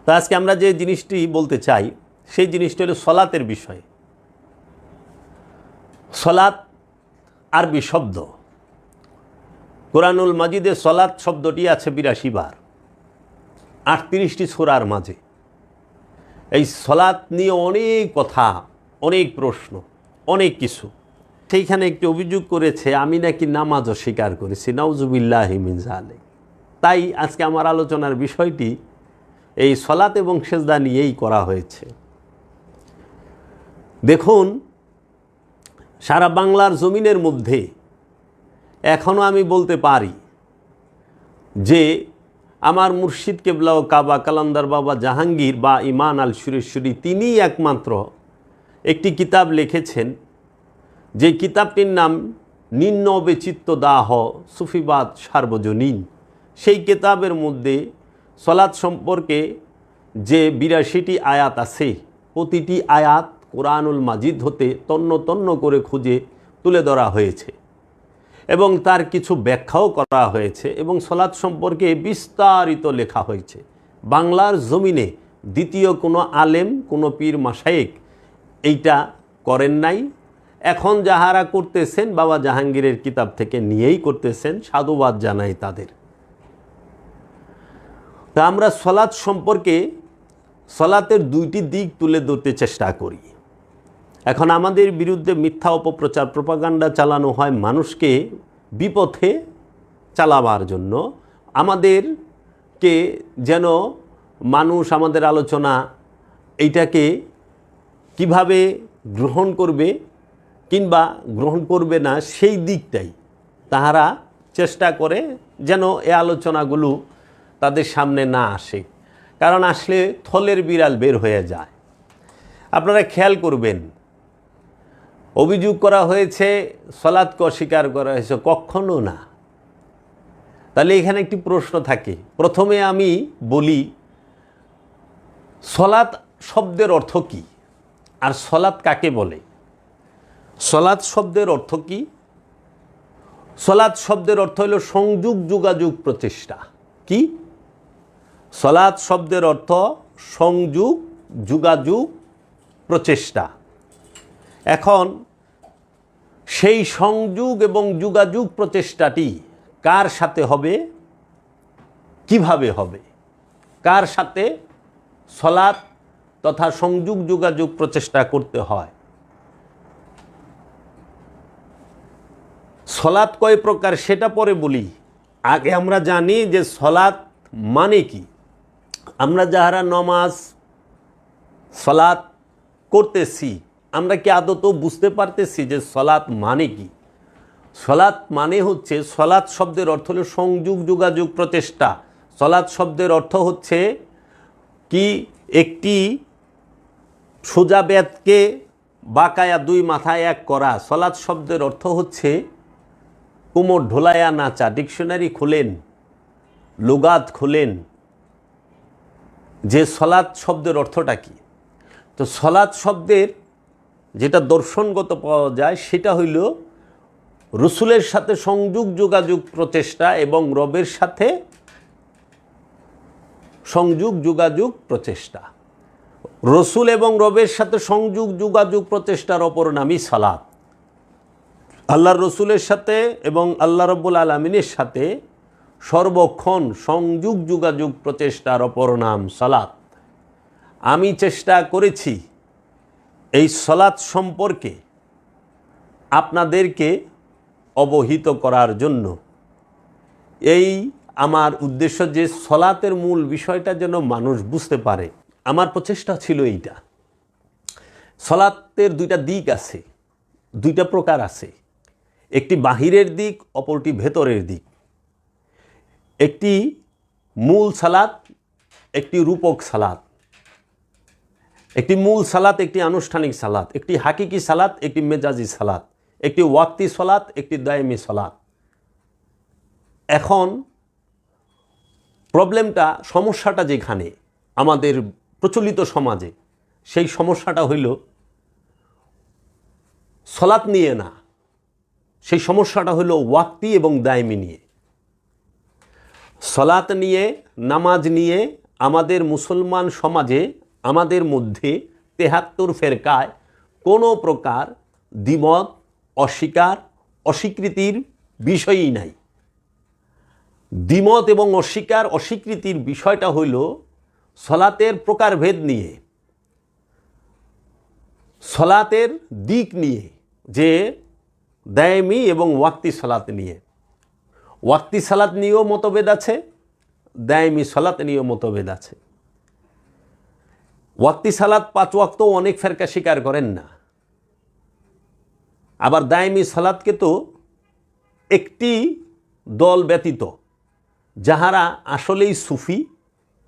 তো আজকে আমরা যে জিনিসটি বলতে চাই সেই জিনিসটি হলো সলাতের বিষয়। সলাত আরবি শব্দ, কোরআনুল মাজিদে সলাত শব্দটি আছে ৮২ বার ৩৮টি সূরার মাঝে। এই সলাত নিয়ে অনেক কথা, অনেক প্রশ্ন, অনেক কিছু। সেইখানে একটি অভিযোগ করেছে আমি নাকি নামাজ অস্বীকার করেছি, নাউজুবিল্লাহি মিন যালিক। তাই আজকে আমার আলোচনার বিষয়টি এই সলাত এবং সেজদা নিয়েই করা হয়েছে। দেখুন, সারা বাংলার জমিনের মধ্যে এখনও আমি বলতে পারি যে আমার মুর্শিদ কেবলা ও কাবা কালান্দার বাবা জাহাঙ্গীর বা ইমান আল সুরেশ্বরী তিনিই একমাত্র একটি কিতাব লিখেছেন, যে কিতাবটির নাম নিম্ন বেচিত্ত দাহ সুফিবাদ সার্বজনীন। সেই কিতাবের মধ্যে সলাৎ সম্পর্কে যে ৮২টি আয়াত আছে, প্রতিটি আয়াত কোরআনুল মাজিদ হতে তন্ন তন্ন করে খুঁজে তুলে ধরা হয়েছে এবং তার কিছু ব্যাখ্যাও করা হয়েছে এবং সলাৎ সম্পর্কে বিস্তারিত লেখা হয়েছে। বাংলার জমিনে দ্বিতীয় কোনো আলেম, কোনো পীর মাশায়েখ এইটা করেন নাই। এখন যাহারা করতেছেন বাবা জাহাঙ্গীরের কিতাব থেকে নিয়েই করতেছেন, সাধুবাদ জানাই তাদের। তা আমরা সলাৎ সম্পর্কে সলাতের দুইটি দিক তুলে ধরতে চেষ্টা করি। এখন আমাদের বিরুদ্ধে মিথ্যা অপপ্রচার, প্রপাগান্ডা চালানো হয় মানুষকে বিপথে চালাবার জন্য। আমাদেরকে যেন মানুষ আমাদের আলোচনা এইটাকে কিভাবে গ্রহণ করবে কিংবা গ্রহণ করবে না সেই দিকটাই তাহারা চেষ্টা করে যেন এ আলোচনাগুলো তাদের সামনে না আসে, কারণ আসলে থলের বিড়াল বের হয়ে যায়। আপনারা খেয়াল করবেন, অভিযোগ করা হয়েছে সলাৎকে অস্বীকার করা হয়েছে, কখনো না। তাহলে এখানে একটি প্রশ্ন থাকে। প্রথমে আমি বলি সলাৎ শব্দের অর্থ কি আর সলাৎ কাকে বলে। সলাৎ শব্দের অর্থ কি? সলাৎ শব্দের অর্থ হলো সংযোগ, যোগাযোগ, প্রচেষ্টা। কি? সলাৎ শব্দের অর্থ সংযোগ, যোগাযোগ, প্রচেষ্টা। এখন সেই সংযোগ এবং যোগাযোগ প্রচেষ্টাটি কার সাথে হবে, কিভাবে হবে, কার সাথে সলাৎ তথা সংযোগ যোগাযোগ প্রচেষ্টা করতে হয়। সলাৎ কয় প্রকার সেটা পরে বলি। আগে আমরা জানি যে সলাৎ মানে কি। আমরা যাহারা নমাজ সলাৎ করতেছি, আমরা কি আদৌ বুঝতে পারতেছি যে সলাৎ মানে কি? সলাৎ মানে হচ্ছে, সলাৎ শব্দের অর্থ হলো সংযোগ, যোগাযোগ, প্রচেষ্টা। সলাৎ শব্দের অর্থ হচ্ছে কি, একটি সোজা বেতকে বাঁকায়া দুই মাথায় এক করা। সলাৎ শব্দের অর্থ হচ্ছে কোমর ঢোলায়া নাচা। ডিকশনারি খুলেন, লুগাত খুলেন যে সলাৎ শব্দের অর্থটা কি। তো সলাৎ শব্দের যেটা দর্শনগত পাওয়া যায় সেটা হইল রসুলের সাথে সংযোগ, যোগাযোগ, প্রচেষ্টা এবং রবের সাথে সংযোগ, যোগাযোগ, প্রচেষ্টা। রসুল এবং রবের সাথে সংযোগ, যোগাযোগ, প্রচেষ্টার অপর নামই সালাত। আল্লাহর রসুলের সাথে এবং আল্লাহ রব্বুল আলামিনের সাথে সর্বক্ষণ সংযোগ, যোগাযোগ, প্রচেষ্টার অপর নাম সালাত। আমি চেষ্টা করেছি এই সালাত সম্পর্কে আপনাদেরকে অবহিত করার জন্য। এই আমার উদ্দেশ্য যে সালাতের মূল বিষয়টা যেন মানুষ বুঝতে পারে। আমার প্রচেষ্টা ছিল এইটা। সালাতের দুইটা দিক আছে, দুইটা প্রকার আছে। একটি বাহিরের দিক, অপরটি ভেতরের দিক। একটি মূল সালাত, একটি রূপক সালাত। একটি মূল সালাত, একটি আনুষ্ঠানিক সালাত। একটি হাকিকি সালাত, একটি মেজাজি সালাত। একটি ওয়াক্তি সালাত, একটি দায়েমি সালাত। এখন প্রবলেমটা, সমস্যাটা যেখানে আমাদের প্রচলিত সমাজে, সেই সমস্যাটা হইল সালাত নিয়ে না, সেই সমস্যাটা হলো ওয়াক্তি এবং দায়েমি নিয়ে। সালাত নিয়ে, নামাজ নিয়ে আমাদের মুসলমান সমাজে আমাদের মধ্যে ৭৩ ফেরকায় কোনো প্রকার দ্বিমত, অস্বীকার, অস্বীকৃতির বিষয়ই নাই। দ্বিমত এবং অস্বীকার, অস্বীকৃতির বিষয়টা হইল সলাতের প্রকারভেদ নিয়ে, সলাতের দিক নিয়ে, যে দায়েমি এবং ওয়াক্তি সলাত নিয়ে। ওয়াক্তি সালাত নিয়েও মতভেদ আছে, দায়েমি সালাত নিয়েও মতভেদ আছে। ওয়াক্তি সালাত 5 ওয়াক্ত অনেক ফেরকা স্বীকার করেন না, আবার দায়েমি সালাতকে তো একটি দল ব্যতীত যাহারা আসলেই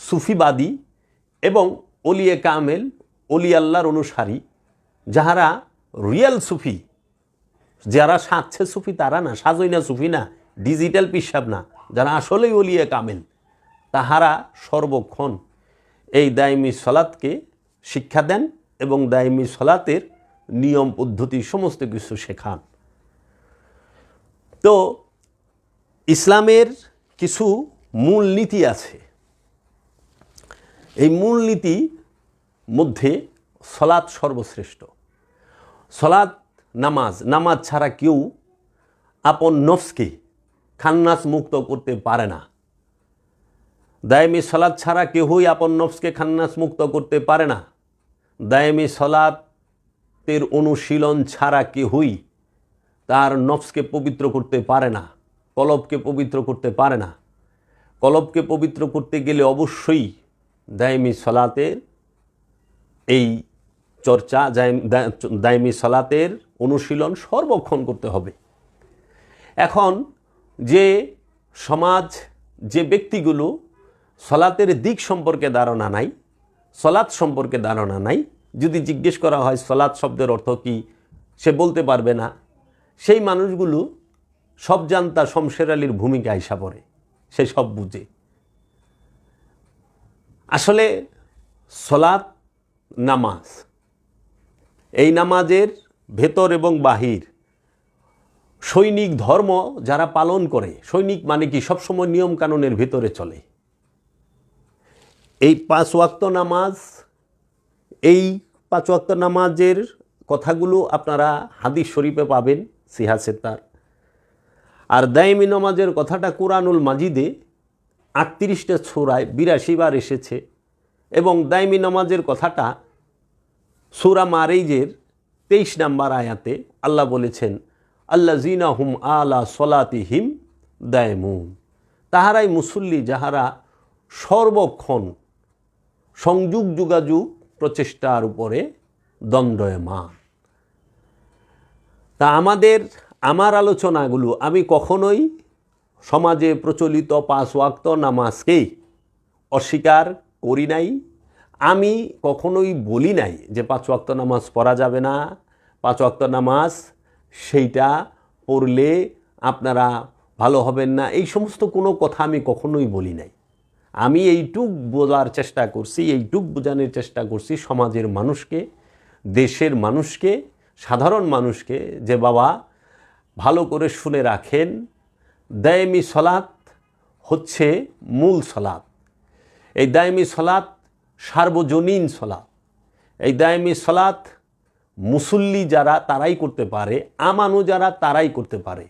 সুফিবাদী এবং ওলিয়ে কামেল, অলি আল্লাহর অনুসারী, যাহারা রিয়েল সুফি, যারা সাজছে সুফি তারা না, সাজইনা সুফি না, ডিজিটাল পিসাব না, যারা আসলেই ওলিয়ে কামেল, তাহারা সর্বক্ষণ এই দায়েমি সলাতকে শিক্ষা দেন এবং দায়েমি সলাতের নিয়ম পদ্ধতি সমস্ত কিছু শেখান। তো ইসলামের কিছু মূলনীতি আছে, এই মূলনীতি মধ্যে সলাত সর্বশ্রেষ্ঠ। সলাত নামাজ ছাড়া কেউ আপন নফসকে খান্নাস মুক্ত করতে পারে না। দায়েমি সলাত ছাড়া কেউই আপন নফসকে খান্নাস মুক্ত করতে পারে না। দায়েমি সলাতের অনুশীলন ছাড়া কেউই তার নফসকে পবিত্র করতে পারে না, কলবকে পবিত্র করতে পারে না। কলবকে পবিত্র করতে গেলে অবশ্যই দায়েমি সলাতের এই চর্চা, দায়েমি সলাতের অনুশীলন সর্বক্ষণ করতে হবে। এখন যে সমাজ, যে ব্যক্তিগুলো সলাতের দিক সম্পর্কে ধারণা নাই, সলাত সম্পর্কে ধারণা নাই, যদি জিজ্ঞেস করা হয় সলাত শব্দের অর্থ কি, সে বলতে পারবে না। সেই মানুষগুলো সব জানতা শমশের আলীর ভূমিকা আইসা পড়ে, সে সব বুঝে। আসলে সলাত নামাজ, এই নামাজের ভেতর এবং বাহির, সৈনিক ধর্ম যারা পালন করে, সৈনিক মানে কি সবসময় নিয়ম কানুনের ভিতরে চলে। এই 5 ওয়াক্ত নামাজ, এই 5 ওয়াক্ত নামাজের কথাগুলো আপনারা হাদিস শরীফে পাবেন, সিহাসেতার। আর দায়েমি নামাজের কথাটা কুরআনুল মাজিদে 38টা সূরায় 82 বার এসেছে, এবং দায়েমি নামাজের কথাটা সূরা মারিজের 23 নম্বর আয়াতে আল্লাহ বলেছেন, আল্লাযীনা হুম আলা সলাতিহিম দায়েমুন, তাহারাই মুসল্লি যাহারা সর্বক্ষণ সংযোগ যোগাযোগ প্রচেষ্টার উপরে দণ্ডায়মান। তা আমার আলোচনাগুলো আমি কখনোই সমাজে প্রচলিত 5 ওয়াক্ত নামাজকেই অস্বীকার করি নাই। আমি কখনোই বলি নাই যে 5 ওয়াক্ত নামাজ পড়া যাবে না, 5 ওয়াক্ত নামাজ সেইটা পড়লে আপনারা ভালো হবেন না, এই সমস্ত কোনো কথা আমি কখনোই বলি নাই। আমি এইটুক বোঝার চেষ্টা করছি, এইটুক বোঝানোর চেষ্টা করছি সমাজের মানুষকে, দেশের মানুষকে, সাধারণ মানুষকে, যে বাবা ভালো করে শুনে রাখেন, দায়েমি সলাত হচ্ছে মূল সলাত। এই দায়েমি সলাত সার্বজনীন সলাত। এই দায়েমি সলাত মুসল্লি যারা তারাই করতে পারে, আমানু যারা তারাই করতে পারে।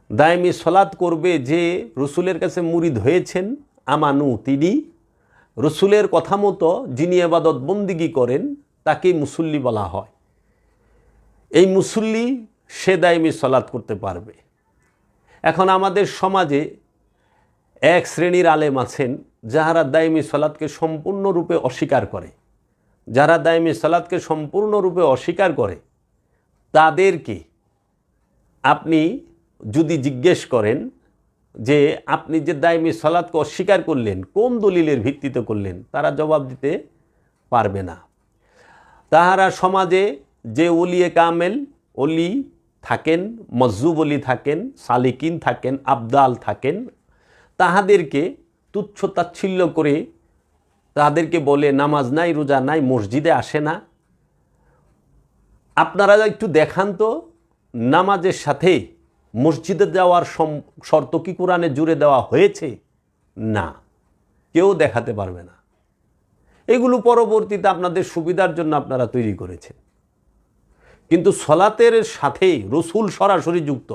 দায়েমি সলাত করবে যে রসুলের কাছে মুরিদ হয়েছেন, আমানু, তিনি রসুলের কথা মতো যিনি ইবাদত বন্দিগি করেন তাকে মুসল্লি বলা হয়। এই মুসল্লি সে দায়েমি সলাত করতে পারবে। এখন আমাদের সমাজে এক শ্রেণীর আলেম আছেন যাহারা দায়েমি সলাতকে সম্পূর্ণরূপে অস্বীকার করে। যারা দায়েমি সলাতকে সম্পূর্ণরূপে অস্বীকার করে তাদেরকে আপনি যদি জিজ্ঞেস করেন যে আপনি যে দায়েমি সলাতকে অস্বীকার করলেন কোন দলিলের ভিত্তিতে করলেন, তারা জবাব দিতে পারবে না। তাহারা সমাজে যে ওলিয়ে কামেল, অলি থাকেন, মজজুব অলি থাকেন, সালিকিন থাকেন, আবদাল থাকেন, তাহাদেরকে তুচ্ছ তাচ্ছিল্য করে তাদেরকে বলে নামাজ নাই, রোজা নাই, মসজিদে আসে না। আপনারা একটু দেখান তো নামাজের সাথে মসজিদে যাওয়ার শর্ত কি কোরআনে জুড়ে দেওয়া হয়েছে? না, কেউ দেখাতে পারবে না। এগুলো পরবর্তীতে আপনাদের সুবিধার জন্য আপনারা তৈরি করেছেন। কিন্তু সলাতের সাথে রসুল সরাসরি যুক্ত।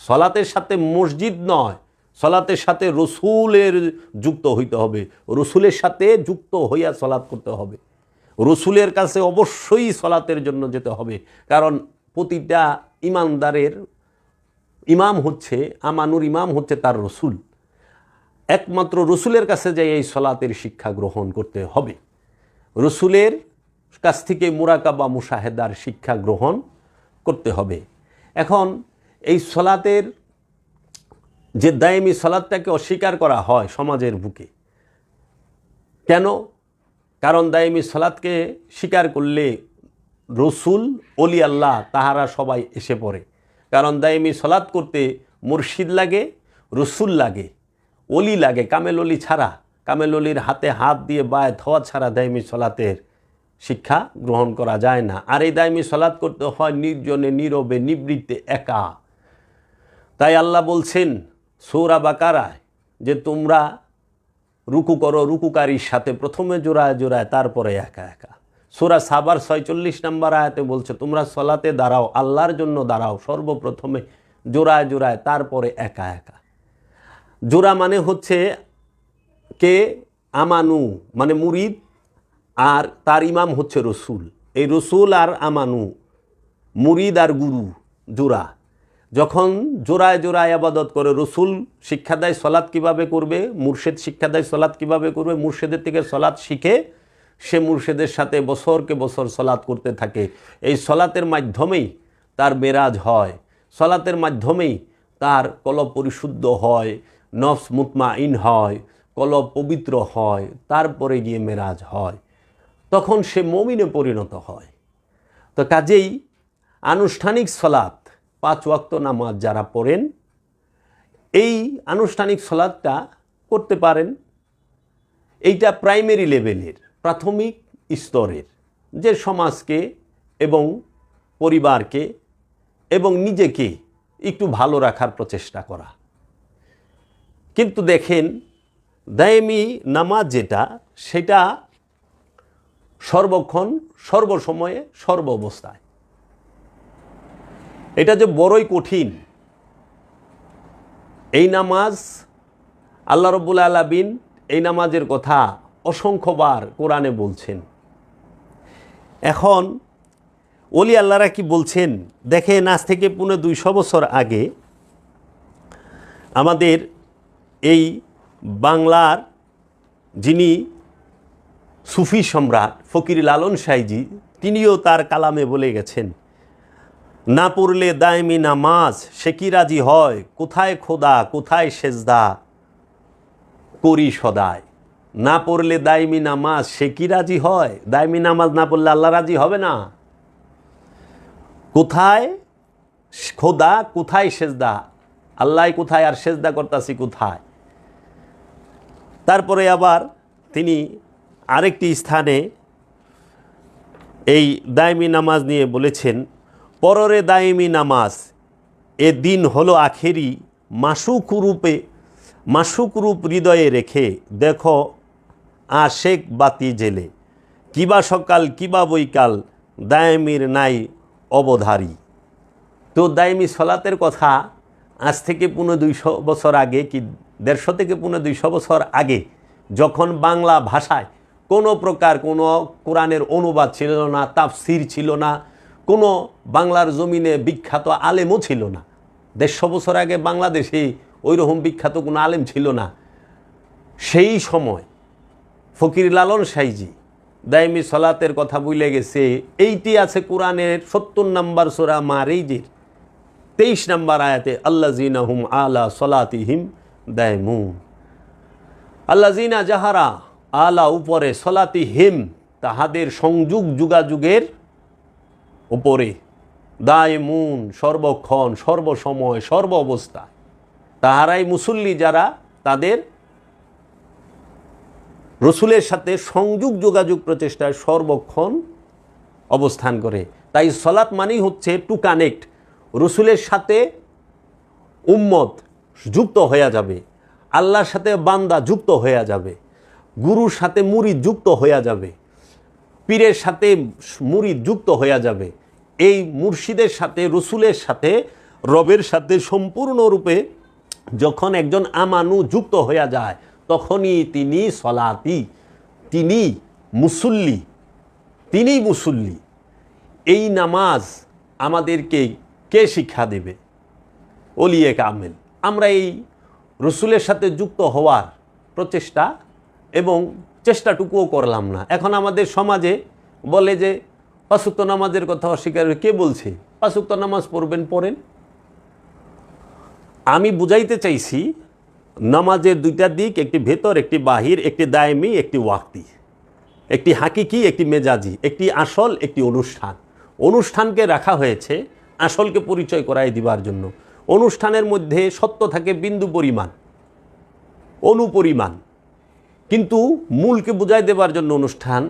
সলাতের সাথে মসজিদ নয়, সলাতের সাথে রসুলের যুক্ত হইতে হবে। রসুলের সাথে যুক্ত হইয়া সলাৎ করতে হবে। রসুলের কাছে অবশ্যই সলাতের জন্য যেতে হবে, কারণ প্রতিটা ইমানদারের ইমাম হচ্ছে, আমানুর ইমাম হচ্ছে তার রসুল। একমাত্র রসুলের কাছে যাই এই সলাতের শিক্ষা গ্রহণ করতে হবে। রসুলের কাছ থেকে মুরাকাবা মুশাহেদার শিক্ষা গ্রহণ করতে হবে। এখন এই সলাতের যে দায়েমি সলাতটাকে অস্বীকার করা হয় সমাজের বুকে, কেন? কারণ দায়েমি সলাতকে স্বীকার করলে রসুল, অলি আল্লাহ তাহারা সবাই এসে পড়ে। কারণ দায়েমি সলাত করতে মুর্শিদ লাগে, রসুল লাগে, অলি লাগে। কামেল অলি ছাড়া, কামেল অলির হাতে হাত দিয়ে বায়াত হওয়া ছাড়া দায়েমি সলাতের শিক্ষা গ্রহণ করা যায় না। আর এই দায়েমি সলাত করতে হয় নির্জনে, নীরবে, নিবৃত্তে, একা। তাই আল্লাহ বলছেন সূরা বাকারায় যে তোমরা রুকু করো রুকুকারীর সাথে, প্রথমে জোড়ায় জোড়ায়, তারপরে একা একা। সূরা সাবার 46 নম্বর আয়াতে বলছে তোমরা সলাতে দাঁড়াও, আল্লাহর জন্য দাঁড়াও, সর্বপ্রথমে জোড়ায় জোড়ায়, তারপরে একা একা। জোড়া মানে হচ্ছে কে? আমানু মানে মুরিদ, আর তার ইমাম হচ্ছে রসুল। এই রসুল আর আমানু, মুরিদ আর গুরু, জোড়া। যখন জোড়ায় জোড়ায় আবাদত করে, রসুল শিক্ষা দেয় সলাৎ কিভাবে করবে, মুর্শেদ শিক্ষা দেয় সলাৎ কিভাবে করবে, মুর্শেদের থেকে সলাৎ শিখে সে মুর্শেদের সাথে বছরকে বছর সলাৎ করতে থাকে। এই সলাতের মাধ্যমেই তার মেরাজ হয়, সলাতের মাধ্যমেই তার কলব পরিশুদ্ধ হয়, নফস মুতমাইন হয়, কলব পবিত্র হয়, তারপরে গিয়ে মেরাজ হয়, তখন সে মুমিনে পরিণত হয়। তো কাজেই আনুষ্ঠানিক সলাত, 5 ওয়াক্ত নামাজ যারা পড়েন, এই আনুষ্ঠানিক সলাতটা করতে পারেন। এইটা প্রাইমারি লেভেলের, প্রাথমিক স্তরের, যে সমাজকে এবং পরিবারকে এবং নিজেকে একটু ভালো রাখার প্রচেষ্টা করা। কিন্তু দেখেন দায়েমি নামাজ যেটা, সেটা সর্বক্ষণ, সর্বসময়ে, সর্ব অবস্থায়। এটা যে বড়ই কঠিন। এই নামাজ আল্লাহ রাব্বুল আলামিন এই নামাজের কথা অসংখ্যবার কোরআনে বলছেন। এখন ওলি আল্লাহরা কি বলছেন দেখেন, আজ থেকে 250 বছর আগে আমাদের এই বাংলার যিনি সুফি সম্রাট ফকির লালন সাইজি, তিনিও তার কালামে বলে গেছেন, না পড়লে দায়েমি নামাজ সে কি রাজি হয়, কোথায় খোদা কোথায় সেজদা করি সদায়। না পড়লে দায়েমি নামাজ সে কি রাজি হয়, দায়েমি নামাজ না পড়লে আল্লাহ রাজি হবে না। কোথায় খোদা কোথায় সেজদা, আল্লাহ কোথায় আর সেজদা করতাছি কোথায়। তারপরে আবার তিনি আরেকটি স্থানে এই দায়েমি নামাজ নিয়ে বলেছেন, পররে দায়েমি নামাজ এ দিন হলো আখেরি, মাসুক রূপ হৃদয়ে রেখে দেখো আশেক বাতি জেলে, কিবা সকাল কিবা বৈকাল দায়েমির নাই অবধারী। তো দায়েমি সলাতের কথা আজ থেকে 250 বছর আগে, কি 150 থেকে 250 বছর আগে, যখন বাংলা ভাষায় কোনো প্রকার কোনো কোরআনের অনুবাদ ছিল না, তাফসির ছিল না, কোনো বাংলার জমিনে বিখ্যাত আলেমও ছিল না। 150 বছর আগে বাংলাদেশে ওই রকম বিখ্যাত কোনো আলেম ছিল না। সেই সময় ফকির লালন সাইজি দায়েমি সলাতের কথা বলে গেছে। এইটি আছে কোরআনের 70 নম্বর সূরা মারিজের 23 নম্বর আয়াতে, আল্লাযিনা হুম আলা সলাতিহিম দায়মুন। আল্লাযিনা যাহারা আলা উপরে, সলাতিহিম তাহাদের সংযোগ যোগাযোগের উপরে, দায়মুন সর্বক্ষণ সর্বসময় সর্ব অবস্থা, তাহারাই মুসল্লি যারা তাদের রসুলের সাথে সংযোগ যোগাযোগ প্রচেষ্টায় সর্বক্ষণ অবস্থান করে। তাই সলাত মানেই হচ্ছে টু কানেক্ট, রসুলের সাথে উম্মত যুক্ত হয়ে যাবে, আল্লাহর সাথে বান্দা যুক্ত হয়ে যাবে। গুরুর সাথে মুরিদ যুক্ত হয়ে যাবে, পীরের সাথে মুরিদ যুক্ত হয়ে যাবে, এই মুর্শিদের সাথে, রসুলের সাথে, রবের সাথে সম্পূর্ণরূপে যখন একজন আমানু যুক্ত হয়ে যায়, তখনই তিনি সলাতি, তিনি মুসল্লি, তিনিই মুসল্লি। এই নামাজ আমাদেরকে কে শিক্ষা দেবে? ওলিয়ে কামেল। আমরা এই রসুলের সাথে যুক্ত হওয়ার প্রচেষ্টা এবং চেষ্টাটুকুও করলাম না। এখন আমাদের সমাজে বলে যে 5 ওয়াক্ত নামাজের কথা অস্বীকার, কে বলছে? 5 ওয়াক্ত নামাজ পড়বেন, পড়েন। আমি বুঝাইতে চাইছি নামাজের দুইটা দিক, একটি ভেতর, একটি বাহির, একটি দায়মি, একটি ওয়াক্তি, একটি হাকিকি, একটি মেজাজি, একটি আসল, একটি অনুষ্ঠান। অনুষ্ঠানকে রাখা হয়েছে আসলকে পরিচয় করাই দিবার জন্য। অনুষ্ঠানের মধ্যে সত্য থাকে বিন্দু পরিমাণ, অনুপরিমাণ, কিন্তু মূলকে বুঝাই দেবার জন্য অনুষ্ঠান